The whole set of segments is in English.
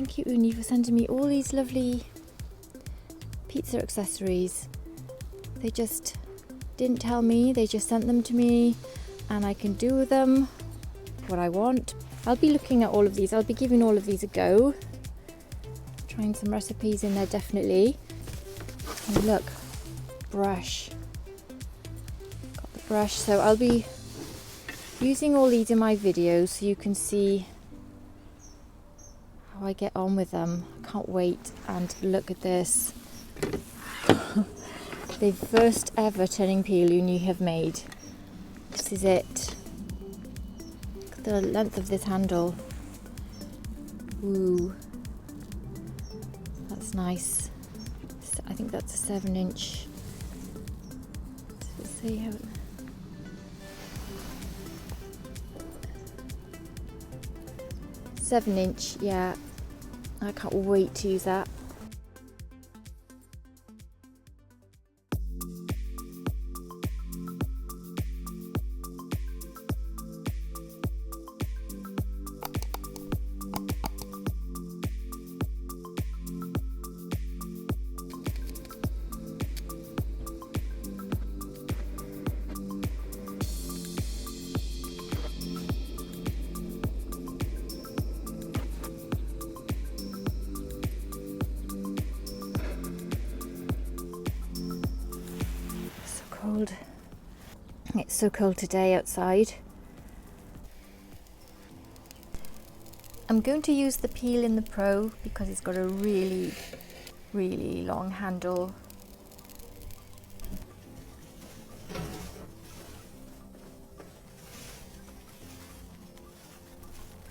Thank you, Ooni, for sending me all these lovely pizza accessories. They just didn't tell me, they just sent them to me, and I can do with them what I want. I'll be looking at all of these. I'll be giving all of these a go. Trying some recipes in there, definitely. And look, brush. Got the brush, so I'll be using all these in my videos so you can see how I get on with them. I can't wait. And look at this. The first ever turning peel Ooni have made. This is it. Look at the length of this handle. Ooh. That's nice. I think that's a 7-inch. Does it say how? 7-inch, yeah. I can't wait to use that. Cold. It's so cold today outside. I'm going to use the peel in the Pro because it's got a really long handle.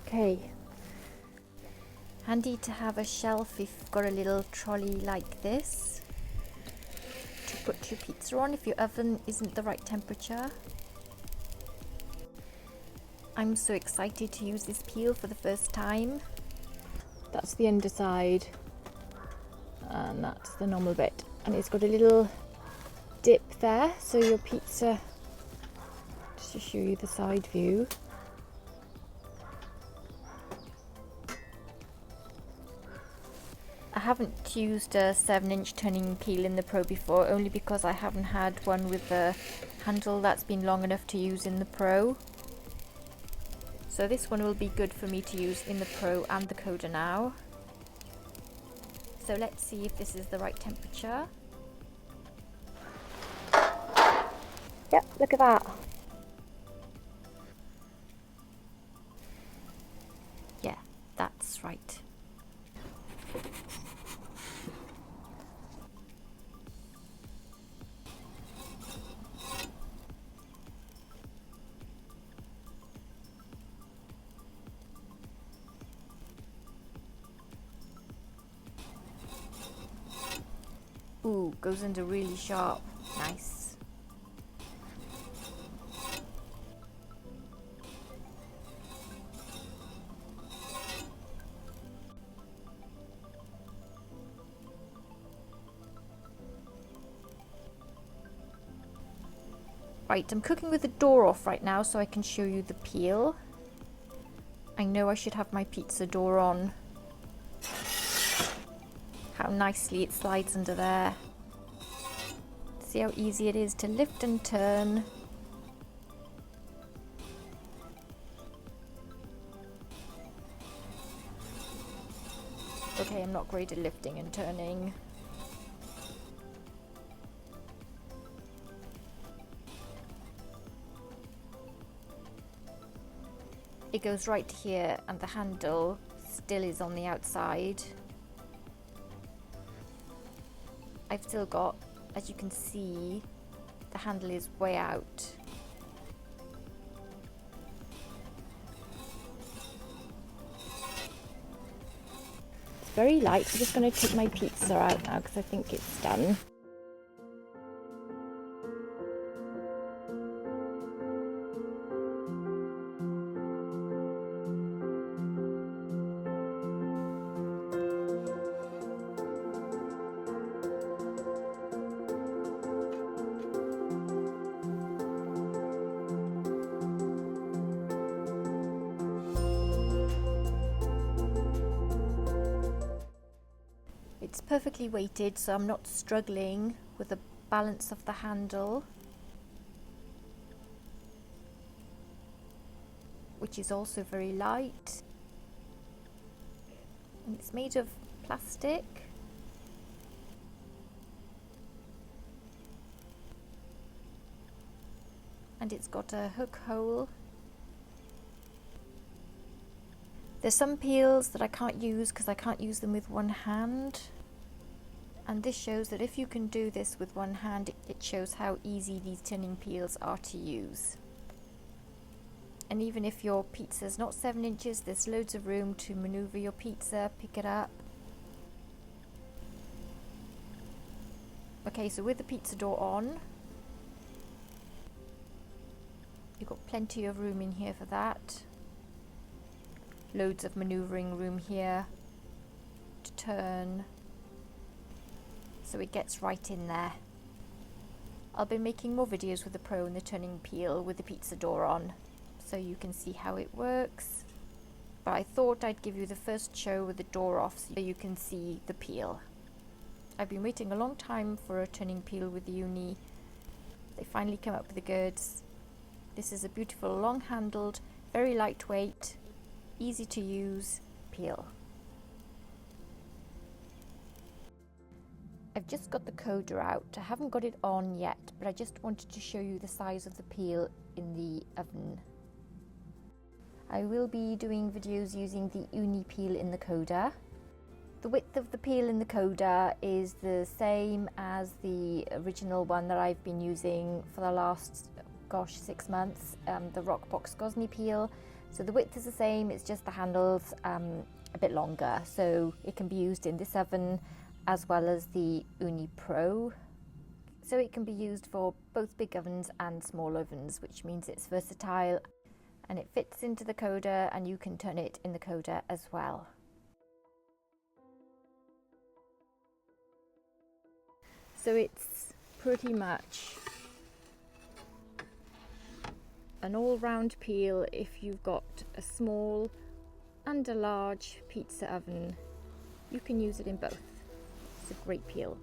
Okay. Handy to have a shelf if you've got a little trolley like this to put your pizza on if your oven isn't the right temperature. I'm so excited to use this peel for the first time. That's the underside and that's the normal bit, and it's got a little dip there so your pizza, just to show you the side view. I haven't used a 7-inch turning peel in the Pro before, only because I haven't had one with the handle that's been long enough to use in the Pro. So this one will be good for me to use in the Pro and the Coda now. So let's see if this is the right temperature. Yep, look at that. Yeah, that's right. Ooh, goes into really sharp. Nice. Right, I'm cooking with the door off right now so I can show you the peel. I know I should have my pizza door on. How nicely it slides under there. See how easy it is to lift and turn. Okay, I'm not great at lifting and turning. It goes right here and the handle still is on the outside. I've still got, as you can see, the handle is way out. It's very light, so I'm just going to take my pizza out now because I think it's done. It's perfectly weighted, so I'm not struggling with the balance of the handle, which is also very light. And it's made of plastic. And it's got a hook hole. There's some peels that I can't use because I can't use them with one hand. And this shows that if you can do this with one hand, it shows how easy these turning peels are to use. And even if your pizza's not 7 inches, there's loads of room to maneuver your pizza, pick it up. Okay, so with the pizza door on, you've got plenty of room in here for that. Loads of maneuvering room here to turn, so it gets right in there. I'll be making more videos with the Pro and the turning peel with the pizza door on, so you can see how it works. But I thought I'd give you the first show with the door off so you can see the peel. I've been waiting a long time for a turning peel with the Ooni. They finally came up with the goods. This is a beautiful long-handled, very lightweight, easy to use peel. I've just got the coder out. I haven't got it on yet, but I just wanted to show you the size of the peel in the oven. I will be doing videos using the Ooni peel in the coder. The width of the peel in the coder is the same as the original one that I've been using for the last, 6 months, the Rockbox Gosney peel. So the width is the same, it's just the handles a bit longer. So it can be used in this oven as well as the Ooni Pro. So it can be used for both big ovens and small ovens, which means it's versatile and it fits into the coder, and you can turn it in the coder as well. So it's pretty much an all-round peel if you've got a small and a large pizza oven. You can use it in both. It's a great peel.